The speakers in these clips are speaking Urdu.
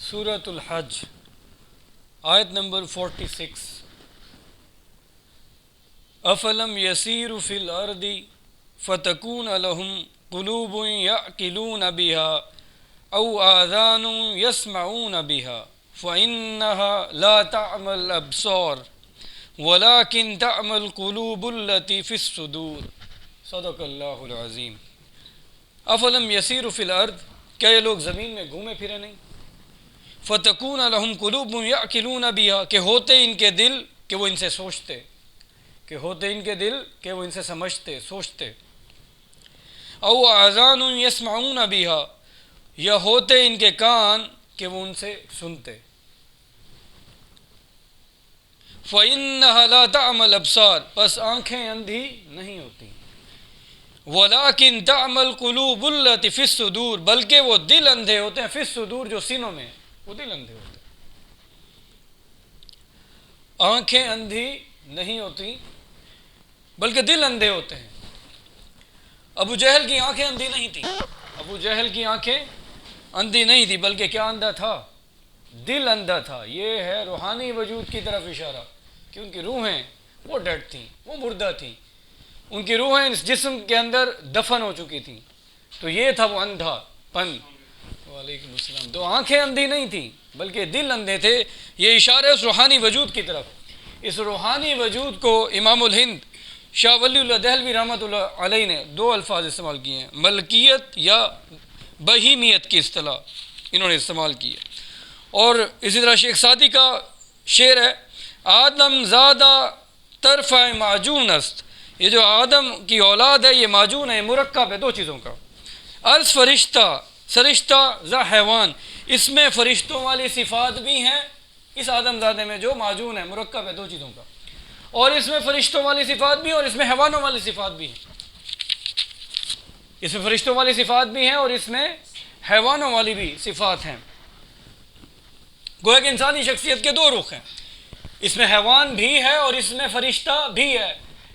سورۃ الحج آیت نمبر 46. افلم یسیروا فی الارض فتکون لهم قلوب یعقلون بها او آذان یسمعون بها فإنها لا تعمی الابصار ولكن تعمی القلوب التي في الصدور. صدق اللہ العظیم. افلم یسیروا فی الارض، کیا یہ لوگ زمین میں گھومے پھرے نہیں؟ فتکون لهم قلوب یعقلون بها، کہ ہوتے ان کے دل کہ وہ ان سے سوچتے، کہ ہوتے ان کے دل کہ وہ ان سے سمجھتے سوچتے. او آذان یسمعون بها، یا ہوتے ان کے کان کہ وہ ان سے سنتے. فإنها لا تعمی الابصار، پس آنکھیں اندھی نہیں ہوتی. ولیکن تعمی القلوب التی فی الصدور، بلکہ وہ دل اندھے ہوتے ہیں، فی الصدور جو سینوں میں، وہ دل اندھے ہوتے ہیں. آنکھیں اندھی نہیں ہوتی بلکہ دل اندھے ہوتے ہیں. ابو جہل کی آنکھیں اندھی نہیں تھیں، ابو جہل کی آنکھیں اندھی نہیں تھی، بلکہ کیا اندھا تھا؟ دل اندھا تھا. یہ ہے روحانی وجود کی طرف اشارہ کہ ان کی روحیں وہ ڈیڈ تھیں، وہ مردہ تھیں، ان کی روحیں اس جسم کے اندر دفن ہو چکی تھیں. تو یہ تھا وہ اندھا پن. وعلیکم السلام. تو آنکھیں اندھی نہیں تھیں بلکہ دل اندھے تھے. یہ اشارہ ہے اس روحانی وجود کی طرف. اس روحانی وجود کو امام الہند شاہ ولی اللہ دہلوی رحمۃ اللہ علیہ نے دو الفاظ استعمال کیے ہیں، ملکیت یا بہیمیت کی اصطلاح انہوں نے استعمال کی ہے. اور اسی طرح شیخ سعدی کا شعر ہے، آدم زادہ طرفہ معجون است، یہ جو آدم کی اولاد ہے یہ معجون ہے، مرکب ہے دو چیزوں کا. عرض فرشتہ، فرشتہ ذا حیوان، اس میں فرشتوں والی صفات بھی ہیں اس آدم زادے میں جو معجون ہے، مرکب ہے دو چیزوں کا، اور اس میں فرشتوں والی صفات بھی اور اس میں حیوانوں والی صفات بھی ہیں. اس میں فرشتوں والی صفات بھی ہیں اور اس میں حیوانوں والی بھی صفات ہیں. گویا کہ انسانی شخصیت کے دو رخ ہیں، اس میں حیوان بھی ہے اور اس میں فرشتہ بھی ہے.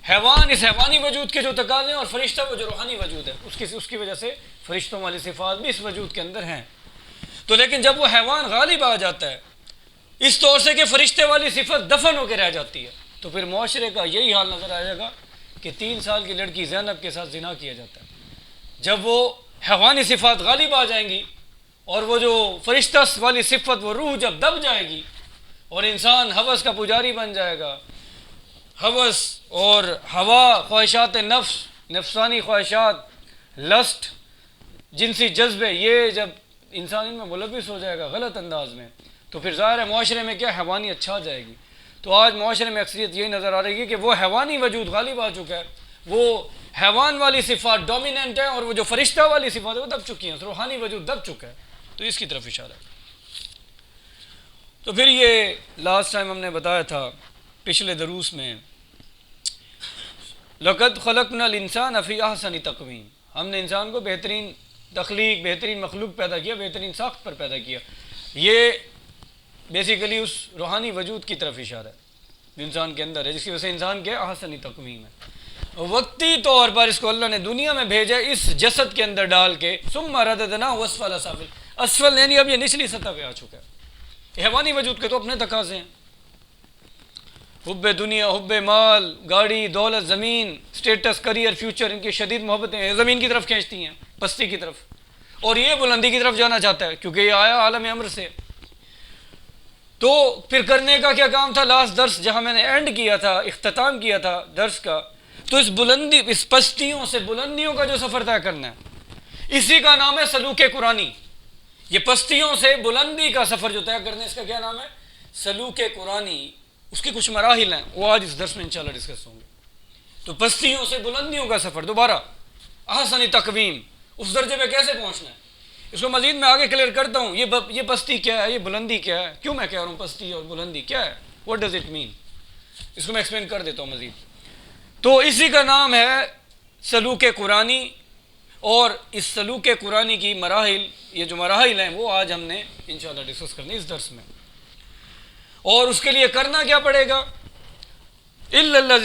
حیوان اس حیوانی وجود کے جو تقاضے ہیں، اور فرشتہ وہ جو روحانی وجود ہے اس کی وجہ سے فرشتوں والی صفات بھی اس وجود کے اندر ہیں. تو لیکن جب وہ حیوان غالب آ جاتا ہے اس طور سے کہ فرشتے والی صفت دفن ہو کے رہ جاتی ہے، تو پھر معاشرے کا یہی حال نظر آئے گا کہ 3 سال کی لڑکی زینب کے ساتھ زنا کیا جاتا ہے. جب وہ حیوانی صفات غالب آ جائیں گی اور وہ جو فرشتہ والی صفت، وہ روح جب دب جائے گی اور انسان ہوس کا پجاری بن جائے گا، ہوس اور ہوا، خواہشات نفس، نفسانی خواہشات، لسٹ، جنسی جذبے، یہ جب انسان ان میں ملوث ہو جائے گا غلط انداز میں، تو پھر ظاہر ہے معاشرے میں کیا حیوانیت چھا جائے گی. تو آج معاشرے میں اکثریت یہی نظر آ رہی ہے کہ وہ حیوانی وجود غالب آ چکا ہے، وہ حیوان والی صفات ڈومیننٹ ہے اور وہ جو فرشتہ والی صفات وہ دب چکی ہیں، روحانی وجود دب چکا ہے. تو اس کی طرف اشارہ ہے. تو پھر یہ لاسٹ ٹائم ہم نے بتایا تھا پچھلے دروس میں، لقد خلقنا الانسان فی احسن تقویم، ہم نے انسان کو بہترین تخلیق، بہترین مخلوق پیدا کیا، بہترین ساخت پر پیدا کیا. یہ بیسیکلی اس روحانی وجود کی طرف اشارہ ہے جو انسان کے اندر ہے، جس کی وجہ سے انسان کے احسن تقویم ہے. وقتی طور پر اس کو اللہ نے دنیا میں بھیجا اس جسد کے اندر ڈال کے، ثم رددناہ اسفل سافل، اسفل یعنی اب یہ نچلی سطح پہ آ چکا ہے. حیوانی وجود کے تو اپنے تقاضے ہیں، حب دنیا، حب مال، گاڑی، دولت، زمین، سٹیٹس، کریئر، فیوچر، ان کی شدید محبتیں ہیں، زمین کی طرف کھینچتی ہیں، پستی کی طرف، اور یہ بلندی کی طرف جانا چاہتا ہے کیونکہ یہ آیا عالم امر سے. تو پھر کرنے کا کیا کام تھا؟ لاسٹ درس جہاں میں نے اینڈ کیا تھا، اختتام کیا تھا درس کا، تو اس بلندی، اس پستیوں سے بلندیوں کا جو سفر طے کرنا ہے، اسی کا نام ہے سلوک قرآنی. یہ پستیوں سے بلندی کا سفر جو طے کرنا ہے، اس کا کیا نام ہے؟ سلوک قرآنی. اس کی کچھ مراحل ہیں، وہ آج اس درس میں انشاءاللہ ڈسکس ہوں گے. تو پستیوں سے بلندیوں کا سفر، دوبارہ احسن تقویم، اس درجے پہ کیسے پہنچنا ہے، اس کو مزید میں آگے کلیئر کرتا ہوں. یہ پستی کیا ہے، یہ بلندی کیا ہے، کیوں میں کہہ رہا ہوں پستی اور بلندی کیا ہے، واٹ ڈز اٹ مین، اس کو میں ایکسپلین کر دیتا ہوں مزید. تو اسی کا نام ہے سلوک قرآنی، اور اس سلوک قرآنی کی مراحل، یہ جو مراحل ہیں وہ آج ہم نے انشاءاللہ ڈسکس کرنے اس درس میں. اور اس کے لیے کرنا کیا پڑے گا؟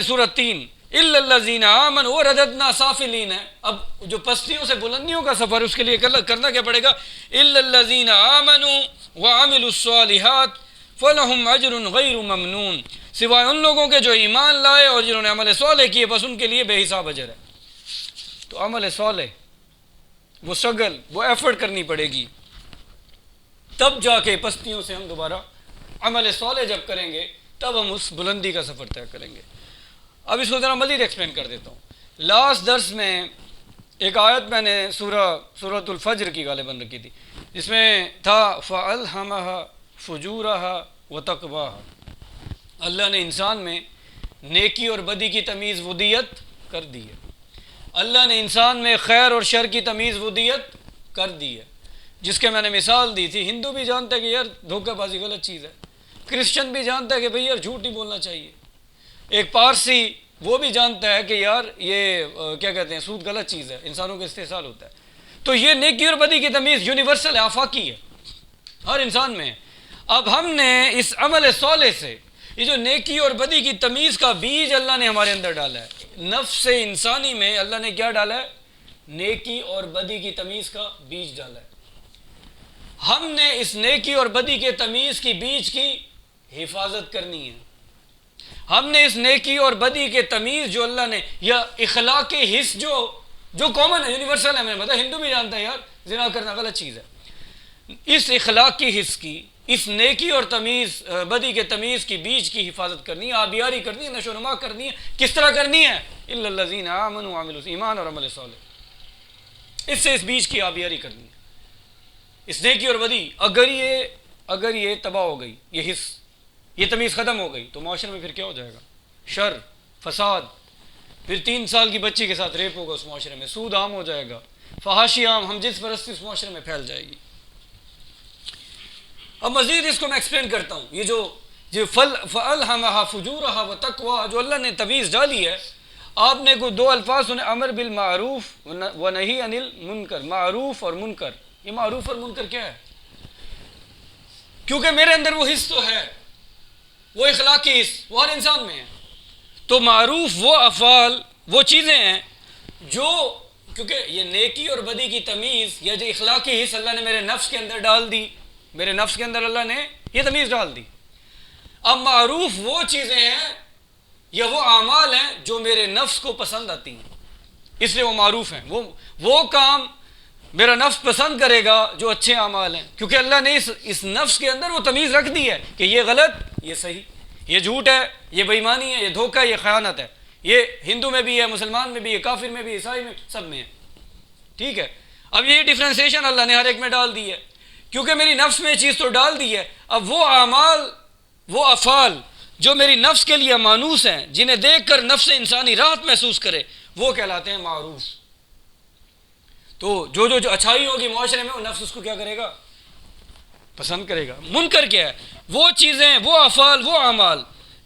سورۃ 3 الا الذین آمنوا ورددنا سافلین ہے. اب جو پستیوں سے بلندیوں کا سفر، اس کے لیے کرنا کیا پڑے گا؟ الا الذین آمنوا وعملوا الصالحات فلہم اجر غیر ممنون، سوائے ان لوگوں کے جو ایمان لائے اور جنہوں نے عمل صالح کیے، بس ان کے لیے بے حساب اجر ہے۔ تو عمل صالح، وہ سٹرگل، وہ ایفرٹ کرنی پڑے گی، تب جا کے پستیوں سے ہم دوبارہ عمل صالح جب کریں گے تب ہم اس بلندی کا سفر طے کریں گے۔ اب اس کو ذرا مزید ایکسپلین کر دیتا ہوں۔ لاسٹ درس میں ایک آیت میں نے سورۃ الفجر کی غالباً رکھی تھی، جس میں تھا فَأَلْهَمَهَا فُجُورَهَا وَتَقْوَاهَا، اللہ نے انسان میں نیکی اور بدی کی تمیز ودیت کر دی ہے، اللہ نے انسان میں خیر اور شر کی تمیز ودیت کر دی ہے، جس کے میں نے مثال دی تھی۔ ہندو بھی جانتا ہے کہ یار دھوکہ بازی غلط چیز ہے، کرسچن بھی جانتا ہے کہ بھئی یار جھوٹ نہیں بولنا چاہیے، ایک پارسی وہ بھی جانتا ہے کہ یار یہ کیا کہتے ہیں، سود غلط چیز ہے، انسانوں کا استحصال ہوتا ہے۔ تو یہ نیکی اور بدی کی تمیز یونیورسل ہے، آفاقی ہے، ہر انسان میں ہے۔ اب ہم نے اس عمل صالح سے یہ جو نیکی اور بدی کی تمیز کا بیج اللہ نے ہمارے اندر ڈالا ہے، نفس انسانی میں اللہ نے کیا ڈالا ہے؟ نیکی اور بدی کی تمیز کا بیج ڈالا ہے۔ ہم نے اس نیکی اور بدی کے تمیز کی بیج کی حفاظت کرنی ہے۔ ہم نے اس نیکی اور بدی کے تمیز جو اللہ نے، یا اخلاقی حس جو کامن ہے، یونیورسل ہے، میں نے بتایا ہندو بھی جانتا ہے یار زنا کرنا غلط چیز ہے، اس اخلاقی حس کی، اس نیکی اور تمیز بدی کے تمیز کی بیج کی حفاظت کرنی ہے، آبیاری کرنی ہے، نشو و نما کرنی ہے۔ کس طرح کرنی ہے؟ الا الذین آمنوا وعملوا، ایمان اور عمل صالح، اس سے اس بیج کی آبیاری کرنی ہے۔ اس نیکی اور بدی اگر یہ تباہ ہو گئی، یہ حس، یہ تمیز ختم ہو گئی، تو معاشرے میں پھر کیا ہو جائے گا؟ شر، فساد، پھر 3 سال کی بچی کے ساتھ ریپ ہوگا اس معاشرے میں، سود عام ہو جائے گا، فحاشی عام، ہم جنس پرستی اس معاشرے میں پھیل جائے گی۔ اب مزید اس کو میں ایکسپلین کرتا ہوں۔ یہ جو فَأَلْهَمَهَا فُجُورَهَا وَتَقْوَاهَا جو اللہ نے تمیز ڈالی ہے، آپ نے کوئی 2 الفاظ سنے، امر بالمعروف ونہی عن المنکر، معروف اور منکر۔ یہ معروف اور منکر کیا ہے؟ کیونکہ میرے اندر وہ حس تو ہے، وہ اخلاقی حس، وہ ہر انسان میں ہے۔ تو معروف وہ افعال، وہ چیزیں ہیں جو، کیونکہ یہ نیکی اور بدی کی تمیز یا جو اخلاقی حس اللہ نے میرے نفس کے اندر ڈال دی، میرے نفس کے اندر اللہ نے یہ تمیز ڈال دی۔ اب معروف وہ چیزیں ہیں یا وہ اعمال ہیں جو میرے نفس کو پسند آتی ہیں، اس لیے وہ معروف ہیں۔ وہ کام میرا نفس پسند کرے گا جو اچھے اعمال ہیں، کیونکہ اللہ نے اس نفس کے اندر وہ تمیز رکھ دی ہے کہ یہ غلط، یہ صحیح، یہ جھوٹ ہے، یہ بے ایمانی ہے، یہ دھوکہ ہے، یہ خیانت ہے۔ یہ ہندو میں بھی ہے، مسلمان میں بھی ہے، کافر میں بھی، عیسائی میں، سب میں ہے، ٹھیک ہے۔ اب یہ ڈفرینسیشن اللہ نے ہر ایک میں ڈال دی ہے، کیونکہ میری نفس میں یہ چیز تو ڈال دی ہے۔ اب وہ اعمال، وہ افعال جو میری نفس کے لیے مانوس ہیں، جنہیں دیکھ کر نفس انسانی راحت محسوس کرے، وہ کہلاتے ہیں معروف۔ تو جو اچھائی ہوگی معاشرے میں، وہ نفس اس کو کیا کرے گا؟ پسند کرے گا۔ منکر کیا ہے؟ وہ چیزیں، وہ افعال، وہ اعمال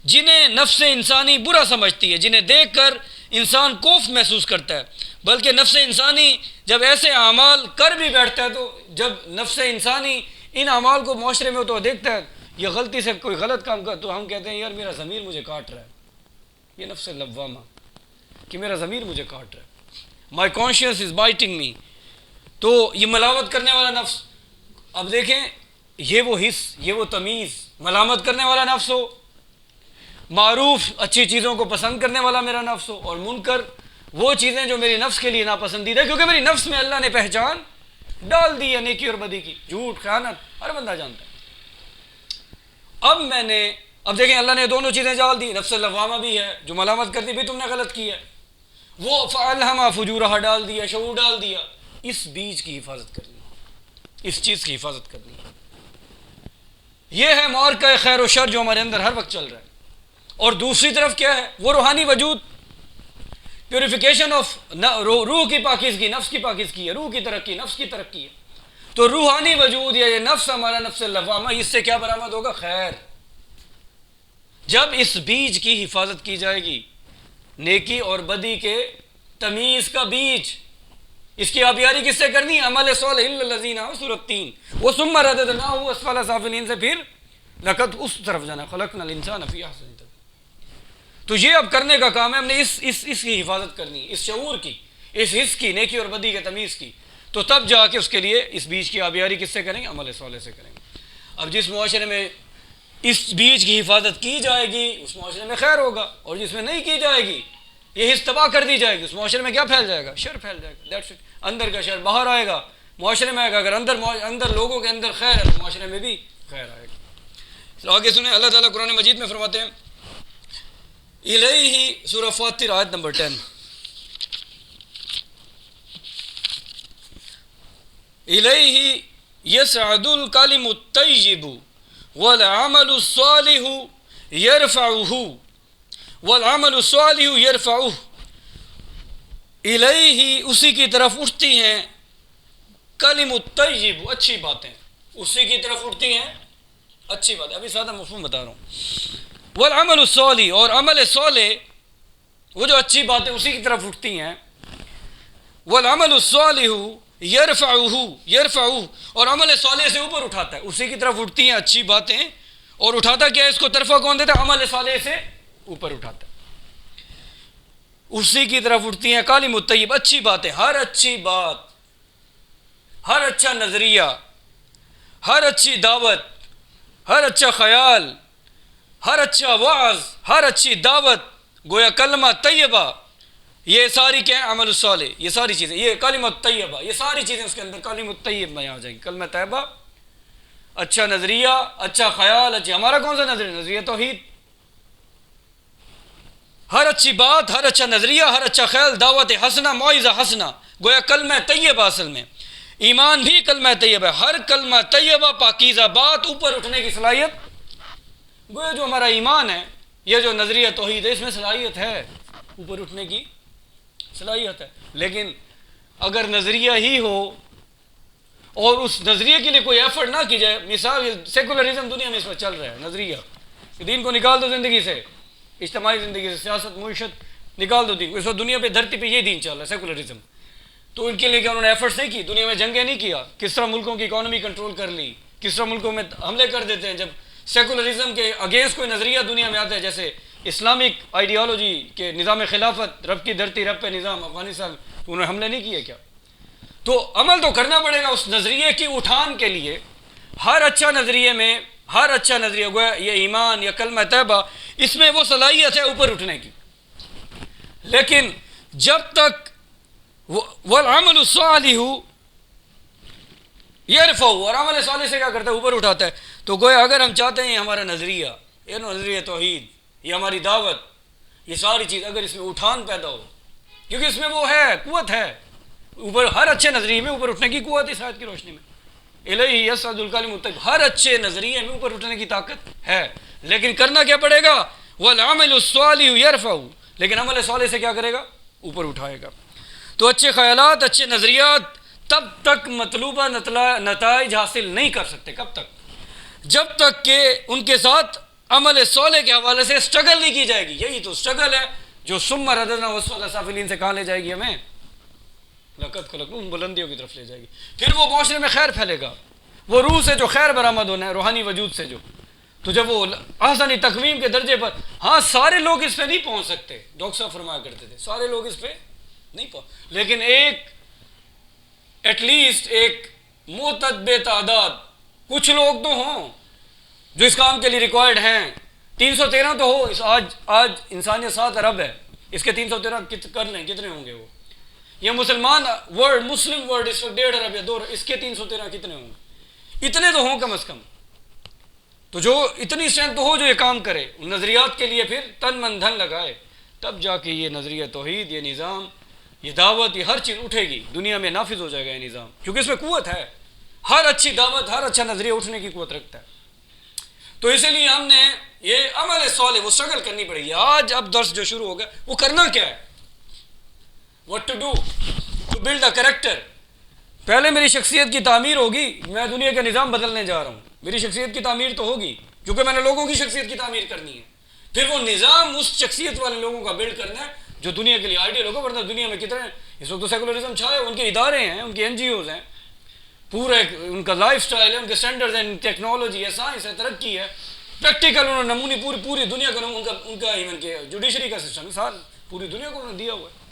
جنہیں نفس انسانی برا سمجھتی ہے، جنہیں دیکھ کر انسان کوفت محسوس کرتا ہے، بلکہ نفس انسانی جب ایسے اعمال کر بھی بیٹھتا ہے، تو جب نفس انسانی ان اعمال کو معاشرے میں تو دیکھتا ہے، یہ غلطی سے کوئی غلط کام کر، تو ہم کہتے ہیں یار میرا ضمیر مجھے کاٹ رہا ہے، یہ نفس لوامہ کہ میرا ضمیر مجھے کاٹ رہا ہے، مائی کانشیس از بائٹنگ می۔ تو یہ ملامت کرنے والا نفس، اب دیکھیں یہ وہ حس، یہ وہ تمیز، ملامت کرنے والا نفس ہو، معروف اچھی چیزوں کو پسند کرنے والا میرا نفس ہو، اور منکر وہ چیزیں جو میری نفس کے لیے ناپسندیدہ ہے، کیونکہ میری نفس میں اللہ نے پہچان ڈال دی ہے نیکی اور بدی کی، جھوٹ، خیانت، ہر بندہ جانتا ہے۔ اب دیکھیں اللہ نے دونوں چیزیں ڈال دی، نفس لوامہ بھی ہے جو ملامت کرتی بھی تم نے غلط کیا ہے، وہ فَأَلْهَمَهَا فُجُورَهَا ڈال دیا، شعور ڈال دیا۔ اس بیج کی حفاظت کرنی ہے، اس چیز کی حفاظت کرنی ہے۔ یہ ہے معرکہ خیر و شر جو ہمارے اندر ہر وقت چل رہا ہے۔ اور دوسری طرف کیا ہے؟ وہ روحانی وجود، پیوریفیکیشن آف روح کی پاکیزگی، نفس کی پاکیزگی ہے، روح کی ترقی، نفس کی ترقی ہے۔ تو روحانی وجود یا یہ نفس ہمارا نفس لوامہ، اس سے کیا برآمد ہوگا؟ خیر۔ جب اس بیج کی حفاظت کی جائے گی، نیکی اور بدی کے تمیز کا بیج، اس کی آبیاری کس سے کرنی ہے؟ عمل صالح الا الذین آمنوا، سورۃ 3، وَثُمَّ رَدَدْنَاهُ أَسْفَلَ سَافِلِينَ سے پھر لقد اس طرف جانا، خلقنا الانسان فی احسن تقویم۔ تو یہ اب کرنے کا کام ہے، ہم نے اس کی حفاظت کرنی ہے، اس شعور کی، اس حس کی، نیکی اور بدی کے تمیز کی۔ تو تب جا کے اس کے لیے اس بیج کی آبیاری کس سے کریں گے؟ عمل صالح سے کریں گے۔ اب جس معاشرے میں اس بیج کی حفاظت کی جائے گی اس معاشرے میں خیر ہوگا، اور جس میں نہیں کی جائے گی، یہ حص تباہ کر دی جائے گی، اس معاشرے میں کیا پھیل جائے گا؟ شر پھیل جائے گا. That's it. اندر کا شر باہر آئے گا، معاشرے میں آئے گا. اگر اندر لوگوں کے اندر خیر ہے تو معاشرے میں بھی خیر آئے گا. آگے سنیں، اللہ تعالیٰ قرآن مجید میں فرماتے ہیں الیہ، سورہ فاطر آیت نمبر 10، الیہ یصعد الکلم الطیب والعمل الصالح یرفعہ، والعمل الصالح یرفعہ. الیہ، اسی کی طرف اٹھتی ہیں، کلم الطیب، اچھی باتیں اسی کی طرف اٹھتی ہیں، اچھی باتیں. ابھی سادہ مفہوم بتا رہا ہوں. والعمل الصالح، اور عمل صالح، وہ جو اچھی باتیں اسی کی طرف اٹھتی ہیں. والعمل الصالح یرفعہ، اور عمل صالح سے اوپر اٹھاتا ہے، اسی کی طرف اٹھتی ہیں اچھی باتیں، اور اٹھاتا کیا ہے؟ اس کو طرفہ کون دیتا ہے؟ عمل صالح سے اوپر اٹھاتا ہے. اسی کی طرف اٹھتی ہیں کلم الطیب، اچھی باتیں. ہر اچھی بات، ہر اچھا نظریہ، ہر اچھی دعوت، ہر اچھا خیال، ہر اچھا وعظ، ہر اچھی دعوت، گویا کلمہ طیبہ، یہ ساری کیا ہے؟ عمل الصالح. یہ ساری چیزیں، یہ کلمہ طیبہ، یہ ساری چیزیں اس کے اندر کلمہ طیب میں آ جائیں گی. کلمہ طیبہ، اچھا نظریہ، اچھا خیال، اچھا. ہمارا کون سا نظریہ؟ نظریہ توحید. ہر اچھی بات، ہر اچھا نظریہ، ہر اچھا خیال، دعوت حسنہ، موعظہ حسنہ، گویا کلمہ طیبہ. اصل میں ایمان بھی کلمہ طیبہ ہے. ہر کلمہ طیبہ، پاکیزہ بات، اوپر اٹھنے کی صلاحیت. گویا جو ہمارا ایمان ہے، یہ جو نظریہ توحید ہے، اس میں صلاحیت ہے، اوپر اٹھنے کی صلاحیت ہے. لیکن اگر نظریہ ہی ہو اور اس نظریے کے لیے کوئی ایفرٹ نہ کی جائے، مثال سیکولرزم دنیا میں اس میں چل رہا ہے. نظریہ، دین کو نکال دو زندگی سے، اجتماعی زندگی سے، سیاست معیشت نکال دو دین کو. اس وقت دنیا پہ، دھرتی پہ یہ دین چل رہا ہے، سیکولرزم. تو ان کے لیے کیا انہوں نے ایفرٹس نہیں کی؟ دنیا میں جنگیں نہیں کیا؟ کس طرح ملکوں کی اکانومی کنٹرول کر لی، کس طرح ملکوں میں حملے کر دیتے ہیں جب سیکولرزم کے اگینسٹ کوئی نظریہ دنیا میں آتا ہے. جیسے اسلامک آئیڈیالوجی کے نظام خلافت، رب کی دھرتی رب پہ نظام، افغانستان، تو انہوں نے حملے نہیں کیے کیا؟ تو عمل تو کرنا پڑے گا اس نظریے کی اٹھان کے لیے. ہر اچھا نظریے میں، ہر اچھا نظریہ، گویا یہ ایمان یا کلمہ طیبہ، اس میں وہ صلاحیت ہے اوپر اٹھنے کی. لیکن جب تک والعمل الصالح یرفعہ، اور عمل صالح سے کیا کرتا ہے؟ اوپر اٹھاتا ہے. تو گویا اگر ہم چاہتے ہیں ہمارا نظریہ، یہ نظریہ توحید، یہ ہماری دعوت، یہ ساری چیز اگر اس میں اٹھان پیدا ہو، کیونکہ اس میں وہ ہے، قوت ہے اوپر، ہر اچھے نظریے میں اوپر اٹھنے کی قوت اس آیت کی روشنی میں. الیہ یصعد الکلم الطیب، ہر اچھے نظریے میں اوپر اٹھنے کی طاقت ہے. لیکن کرنا کیا پڑے گا؟ والعمل الصالح یرفعہ، لیکن عمل صالح سے کیا کرے گا؟ اوپر اٹھائے گا. تو اچھے خیالات، اچھے نظریات تب تک مطلوبہ نتائج حاصل نہیں کر سکتے. کب تک؟ جب تک کہ ان کے ساتھ عمل صالح کے حوالے سے سٹرگل نہیں کی جائے گی. یہی تو سٹرگل ہے جو ثم رددنا اسفل سافلین سے کہاں لے جائے گی؟ ہمیں لقد خلقناکم، بلندیوں کی طرف لے جائے گی. پھر وہ معاشرے میں خیر پھیلے گا، وہ روح سے جو خیر برآمد ہونا ہے، روحانی وجود سے جو، تو جب وہ احسنی تقویم کے درجے پر، ہاں سارے لوگ اس پہ نہیں پہنچ سکتے، ڈاکٹر صاحب فرمایا کرتے تھے سارے لوگ اس پہ نہیں پہنچ، لیکن ایک ایٹ لیسٹ ایک معتدل تعداد، کچھ لوگ تو ہوں جو اس کام کے لیے ریکوائرڈ ہیں. 313 تو ہو. آج انسانیت 7 ارب ہے، اس کے 313 کر لیں، کتنے ہوں گے وہ؟ یہ مسلمان ورلڈ، مسلم ورلڈ اس وقت 1.5 ارب یا 2 ارب، اس کے 313 کتنے ہوں گے؟ اتنے تو ہوں کم از کم. تو جو اتنی اسٹرینتھ تو ہو جو یہ کام کرے، نظریات کے لیے پھر تن من دھن لگائے، تب جا کے یہ نظریہ توحید، یہ نظام، یہ دعوت، یہ ہر چیز اٹھے گی، دنیا میں نافذ ہو جائے گا یہ نظام، کیونکہ اس میں قوت ہے. ہر اچھی دعوت، ہر اچھا نظریہ اٹھنے کی قوت رکھتا ہے. تو اسی لیے ہم نے یہ عمل صالح، وہ اسٹرگل کرنی پڑے گی. آج اب درس جو شروع ہو گیا، وہ کرنا کیا ہے؟ what to do to build a character. پہلے میری شخصیت کی تعمیر ہوگی، میں دنیا کا نظام بدلنے جا رہا ہوں، میری شخصیت کی تعمیر تو ہوگی کیونکہ میں نے لوگوں کی شخصیت کی تعمیر کرنی ہے. پھر وہ نظام اس شخصیت والے لوگوں کا بلڈ کرنا ہے جو دنیا کے لیے آئیڈیل ہوگا. ورنہ دنیا میں کتنے اس وقت تو سیکولرزم چھائے، ان کے ادارے ہیں، ان کے NGOs ہیں، پورا ان کا لائف سٹائل ہے، ان کے اسٹینڈرڈز ہیں، ٹیکنالوجی ہے، سائنس ہے، ترقی ہے، پریکٹیکل انہوں نے نمونی پوری دنیا کا ان کا ایون کے جوڈیشری کا سسٹم سارا پوری دنیا کو انہوں نے دیا ہوا ہے.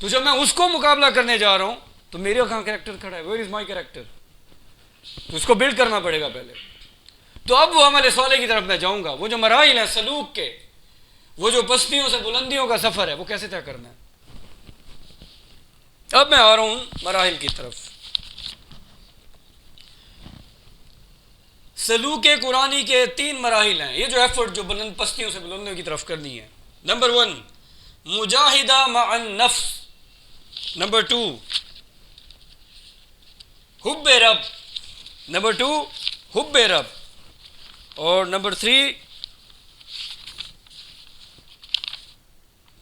تو جب میں اس کو مقابلہ کرنے جا رہا ہوں تو میرا کہاں کریکٹر کھڑا ہے؟ Where is my character? تو اس کو بلڈ کرنا پڑے گا پہلے. تو اب وہ عمل صالح کی طرف میں جاؤں گا. وہ جو مراحل ہیں سلوک کے، وہ جو پستیوں سے بلندیوں کا سفر ہے، وہ کیسے طے کرنا ہے. اب میں آ رہا ہوں مراحل کی طرف. سلوک قرآنی کے 3 مراحل ہیں. یہ جو ایفرٹ جو بلند پستیوں سے بلندیوں کی طرف کرنی ہے. نمبر 1 مجاہدہ مع النفس. نمبر 2 حب رب. نمبر 2 حب رب. اور نمبر 3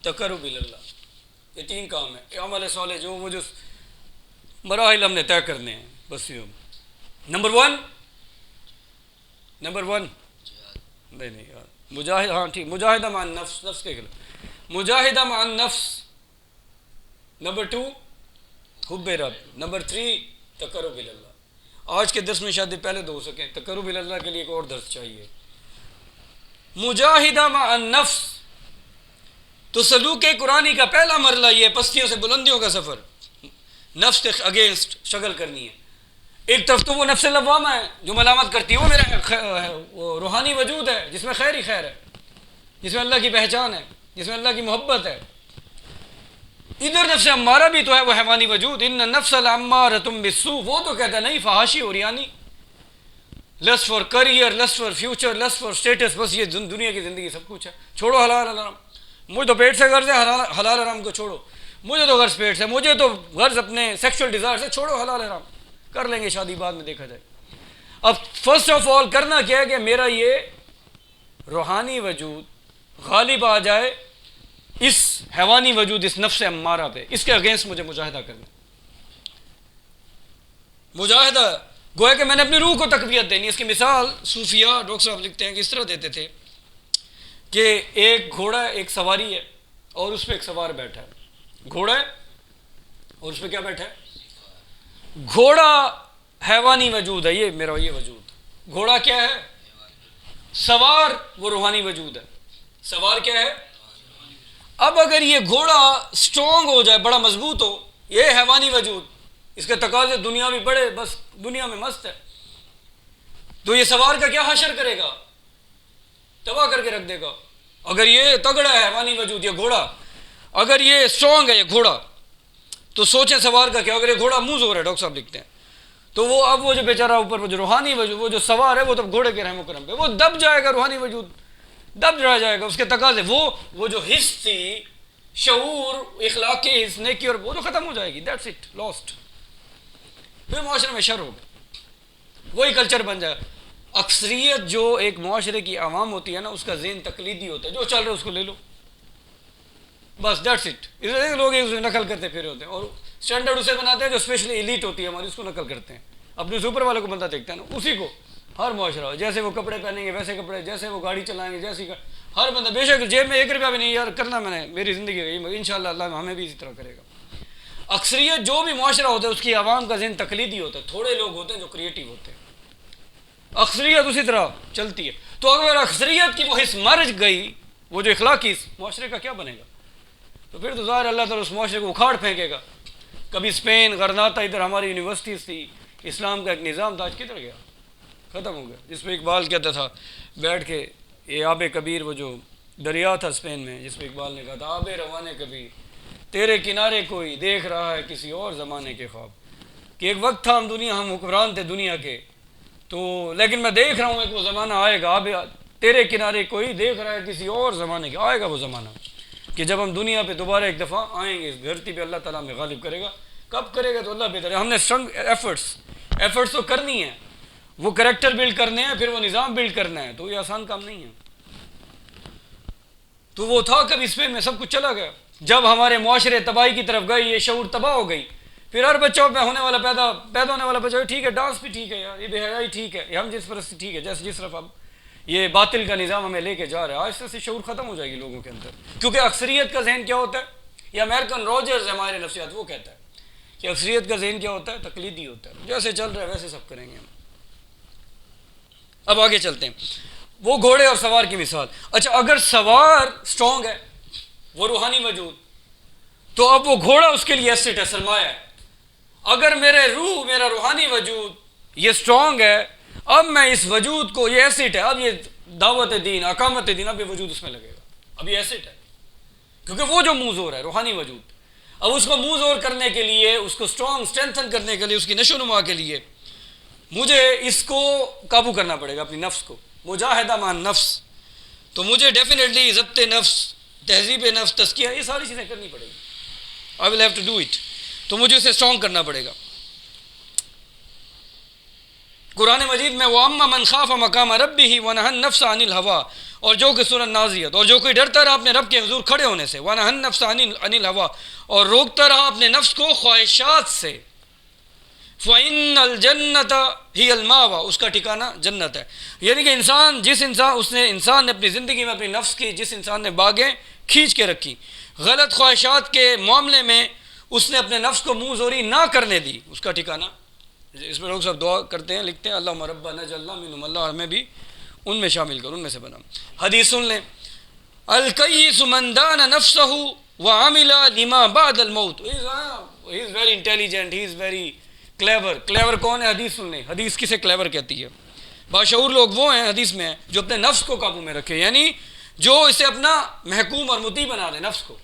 تقرب اللہ. یہ 3 کام ہیں. یہ عمل صالح جو وہ جو مراحل ہم نے طے کرنے ہیں بس یہ. نمبر 1 نہیں یار مجاہد، ہاں ٹھیک، مجاہدہ مع النفس، نفس کے خلاف مجاہدہ مع النفس. نمبر 2 حب رب. نمبر 3 تقرب اللہ. آج کے درس میں شاید پہلے 2 ہو سکیں. تقرب اللہ کے لیے ایک اور درس چاہیے. مجاہدہ مع النفس. تو سلوک قرآنی کا پہلا مرحلہ یہ پستیوں سے بلندیوں کا سفر، نفس کے اگینسٹ شغل کرنی ہے. ایک طرف تو وہ نفس لوامہ ہے جو ملامت کرتی ہے، وہ میرا وہ روحانی وجود ہے جس میں خیر ہی خیر ہے، جس میں اللہ کی پہچان ہے، جس میں اللہ کی محبت ہے. ادھر نفس امارہ بھی تو ہے، وہ حیوانی وجود. ان النفس لامارۃ بالسوء. وہ تو کہتا ہے نہیں فحاشی اور یعنی list for career, list for future, list for status, بس یہ دنیا کی زندگی سب کچھ ہے. چھوڑو حلال حرام. مجھے تو پیٹ سے غرض ہے، حلال حرام کو چھوڑو. مجھے تو غرض پیٹ سے، مجھے تو غرض اپنے سیکشل ڈیزائر سے، چھوڑو حلال حرام. کر لیں گے شادی بعد میں دیکھا جائے. اب فرسٹ آف آل کرنا کیا ہے کہ میرا یہ روحانی وجود غالب آ جائے اس حیوانی وجود، اس نفس امارہ پہ. اس کے اگینسٹ مجھے مجاہدہ کرنا. مجاہدہ گویا کہ میں نے اپنی روح کو تقویت دینی. اس کی مثال صوفیاء ڈاکٹر صاحب لکھتے ہیں کہ اس طرح دیتے تھے کہ ایک گھوڑا ہے، ایک سواری ہے، اور اس پہ ایک سوار بیٹھا ہے. گھوڑا ہے اور اس پہ کیا بیٹھا ہے؟ گھوڑا حیوانی وجود ہے، یہ میرا یہ وجود. گھوڑا کیا ہے؟ سوار وہ روحانی وجود ہے. سوار کیا ہے؟ اب اگر یہ گھوڑا سٹرونگ ہو جائے، بڑا مضبوط ہو، یہ حیوانی وجود، اس کے تقاضے دنیاوی بڑے، بس دنیا میں مست ہے، تو یہ سوار کا کیا حشر کرے گا؟ تباہ کر کے رکھ دے گا. اگر یہ تگڑا ہے حیوانی وجود، یہ گھوڑا، اگر یہ سٹرونگ ہے یہ گھوڑا، تو سوچیں سوار کا کیا. اگر یہ گھوڑا موز ہو رہا ہے، ڈاکٹر صاحب لکھتے ہیں، تو وہ اب وہ جو بیچارہ اوپر وہ جو روحانی وجود، وہ جو سوار ہے، وہ تو گھوڑے کے رحم و کرم پہ وہ دب جائے گا. روحانی وجود دب رہ جائے گا. اس کے تقاضے وہ جو حص تھی، شعور، اخلاقی حص، نیکی، اور وہ تو ختم ہو جائے گی. That's it, last. پھر معاشرے میں شر ہوگا، وہی کلچر بن جائے. اکثریت جو ایک معاشرے کی عوام ہوتی ہے نا، اس کا ذہن تقلیدی ہوتا ہے، جو چل رہا ہے اس کو لے لو، بس دیٹس اٹ. اس لیے لوگ اس کو نقل کرتے پھر ہوتے ہیں، اور اسٹینڈرڈ اسے بناتے ہیں جو اسپیشلی ایلیٹ ہوتی ہے ہماری، اس کو نقل کرتے ہیں. اپنے اوپر والے کو بندہ دیکھتا ہے نا، اسی کو ہر معاشرہ، جیسے وہ کپڑے پہنیں گے ویسے کپڑے، جیسے وہ گاڑی چلائیں گے جیسی ہر بندہ، بے شک جیب میں 1 روپیہ بھی نہیں، یار کرنا میں نے میری زندگی ہے، انشاءاللہ اللہ ہمیں بھی اسی طرح کرے گا. اکثریت جو بھی معاشرہ ہوتا ہے اس کی عوام کا ذہن تقلیدی ہوتا ہے. تھوڑے لوگ ہوتے ہیں جو کریٹو ہوتے ہیں، اکثریت اسی طرح چلتی ہے. تو اگر اکثریت کی وہ حص مر گئی، وہ جو اخلاقی معاشرے کا کیا بنے گا؟ تو پھر تو ظاہر اللہ تعالیٰ اس معاشرے کو اکھاڑ پھینکے گا. کبھی اسپین، غرناطہ، ادھر ہماری یونیورسٹیز تھی، اسلام کا ایک نظام تھا، آج کدھر گیا؟ ختم ہو گیا. جس پہ اقبال کہتا تھا بیٹھ کے، یہ آب کبیر، وہ جو دریا تھا اسپین میں، جس پہ اقبال نے کہا تھا آب روانے کبیر، تیرے کنارے کوئی دیکھ رہا ہے کسی اور زمانے کے خواب. کہ ایک وقت تھا ہم حکمران تھے دنیا کے، تو لیکن میں دیکھ رہا ہوں ایک وہ زمانہ آئے گا، تیرے کنارے کوئی دیکھ رہا ہے کسی اور زمانے کے. آئے گا وہ زمانہ کہ جب ہم دنیا پہ دوبارہ ایک دفعہ آئیں گے، اس دھرتی پہ اللہ تعالیٰ میں غالب کرے گا. کب کرے گا تو اللہ بہتر ہے. ہم نے اسٹرانگ ایفرٹس تو کرنی ہے، وہ کریکٹر بلڈ کرنے ہیں، پھر وہ نظام بلڈ کرنا ہے، تو یہ آسان کام نہیں ہے. تو وہ تھا کب اسپین میں، سب کچھ چلا گیا. جب ہمارے معاشرے تباہی کی طرف گئے، یہ شعور تباہ ہو گئی، پھر ہر بچوں پہ ہونے والا پیدا ہونے والا بچہ ٹھیک ہے، ڈانس بھی ٹھیک ہے یار، یہ بے حیائی ٹھیک ہے، یہ ہم جس پرستی ٹھیک ہے، جس طرف اب یہ باطل کا نظام ہمیں لے کے جا رہا ہے، آہستہ سے شعور ختم ہو جائے گی لوگوں کے اندر. کیونکہ اکثریت کا ذہن کیا ہوتا ہے، یہ امریکن روجرز ہمارے نفسیات وہ کہتا ہے کہ اکثریت کا ذہن کیا ہوتا ہے، تقلیدی ہوتا ہے، جیسے چل رہا ہے ویسے سب کریں گے ہم. اب آگے چلتے ہیں. وہ گھوڑے اور سوار کی مثال. اچھا اگر سوار سٹرونگ ہے، وہ روحانی وجود، تو اب وہ گھوڑا اس کے لیے ایسٹ ہے، سرمایہ ہے. اگر میرا روحانی وجود یہ سٹرونگ ہے، اب میں اس وجود کو، یہ ایسٹ ہے، اب یہ دعوت دین، اقامت دین، اب یہ وجود اس میں لگے گا، اب یہ ایسٹ ہے، کیونکہ وہ جو منہ زور ہے روحانی وجود، اب اس کو منہ زور کرنے کے لیے، اس کو اسٹرانگ اسٹرینتھن کرنے کے لیے، اس کی نشو و نما کے لیے مجھے اس کو قابو کرنا پڑے گا، اپنی نفس کو، مجاہدہ مع نفس. تو مجھے ڈیفینیٹلی ضبط نفس، تہذیب نفس، تزکیہ، یہ ساری چیزیں کرنی پڑے گی. I will have to do it. تو مجھے اسے اسٹرانگ کرنا پڑے گا. قرآن مجید میں وَأَمَّا مَنْ خَافَ مَقَامَ رَبِّهِ وَنَهَى النَّفْسَ عَنِ الْهَوَىٰ، اور جو کہ سورۃ نازعیت، اور جو کوئی ڈرتا رہا اپنے رب کے حضور کھڑے ہونے سے، وَنَهَى النَّفْسَ عَنِ الْهَوَىٰ، اور روکتا رہا اپنے نفس کو خواہشات سے، فَإِنَّ الْجَنَّةَ هِيَ الْمَأْوَىٰ، اس کا ٹھکانہ جنت ہے. یعنی کہ انسان نے اپنی زندگی میں اپنی نفس کی، جس انسان نے باغیں کھینچ کے رکھی، غلط خواہشات کے معاملے میں اس نے اپنے نفس کو منہ زوری نہ کرنے دی، اس کا ٹھکانہ. اس میں لوگ سب دعا کرتے ہیں، لکھتے ہیں اللہم ربنا اجعلنا منہم، اللہ ہمیں بھی ان میں شامل کر، ان میں سے بنا. حدیث سن لیں، الکیس من دان نفسہ وعمل لما بعد الموت. He is very intelligent, he is very clever. Clever کون ہے؟ حدیث سن لیں. حدیث کسے کلیور کہتی ہے؟ باشعور لوگ وہ ہیں حدیث میں جو اپنے نفس کو قابو میں رکھے، یعنی جو اسے اپنا محکوم اور مطیع بنا دے نفس کو.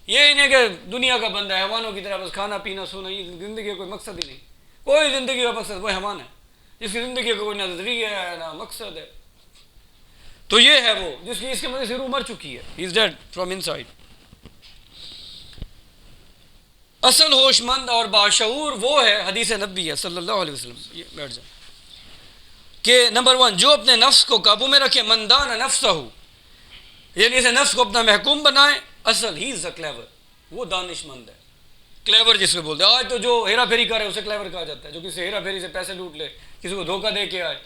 یہ نہیں کہ دنیا کا بندہ ہے، حیوانوں کی طرح بس کھانا پینا سونا، یہ زندگی کا کوئی مقصد ہی نہیں. کوئی زندگی کا مقصد، وہ حیوان ہے جس کی زندگی کا کوئی نہ نظریہ ہے نہ مقصد ہے. تو یہ ہے وہ جس کی اس کے مدد سے روح مر چکی ہے. ہی از ڈیڈ فرام ان سائڈ. اصل ہوش مند اور باشعور وہ ہے، حدیث نبی ہے صلی اللہ علیہ وسلم، یہ بیٹھ جائیں، کہ نمبر 1 جو اپنے نفس کو قابو میں رکھے، من دان نفسہ، یعنی اسے نفس کو اپنا محکوم بنائے. اصل ہی از اے کلیور، وہ دانش مند ہے. کلیور جس کو بولتے ہیں. آج تو جو ہیرا پھیری کرے اسے کلیور کہا جاتا ہے، جو کسی ہیرا پھیری سے پیسے لوٹ لے، کسی کو دھوکہ دے کے آئے.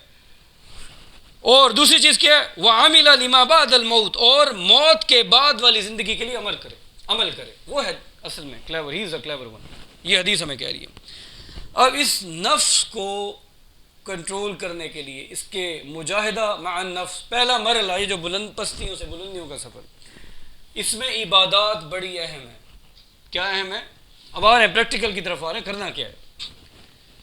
اور دوسری چیز کیا ہے؟ وَعَمِلَ لِمَا بَعْدَ الْمَوْتِ، اور موت کے بعد والی زندگی کے لیے عمل کرے. وہ ہے اصل میں کلیور. ہی از اے کلیور ون. یہ حدیث ہمیں کہہ رہی ہے. اب اس نفس کو کنٹرول کرنے کے لیے، اس کے مجاہدہ مع النفس، پہلا مرحلہ یہ جو بلند پستیوں سے بلندیوں کا سفر، اس میں عبادات بڑی اہم ہے. کیا اہم ہے؟ اب آ رہے ہیں پریکٹیکل کی طرف، آ رہے ہیں کرنا کیا ہے.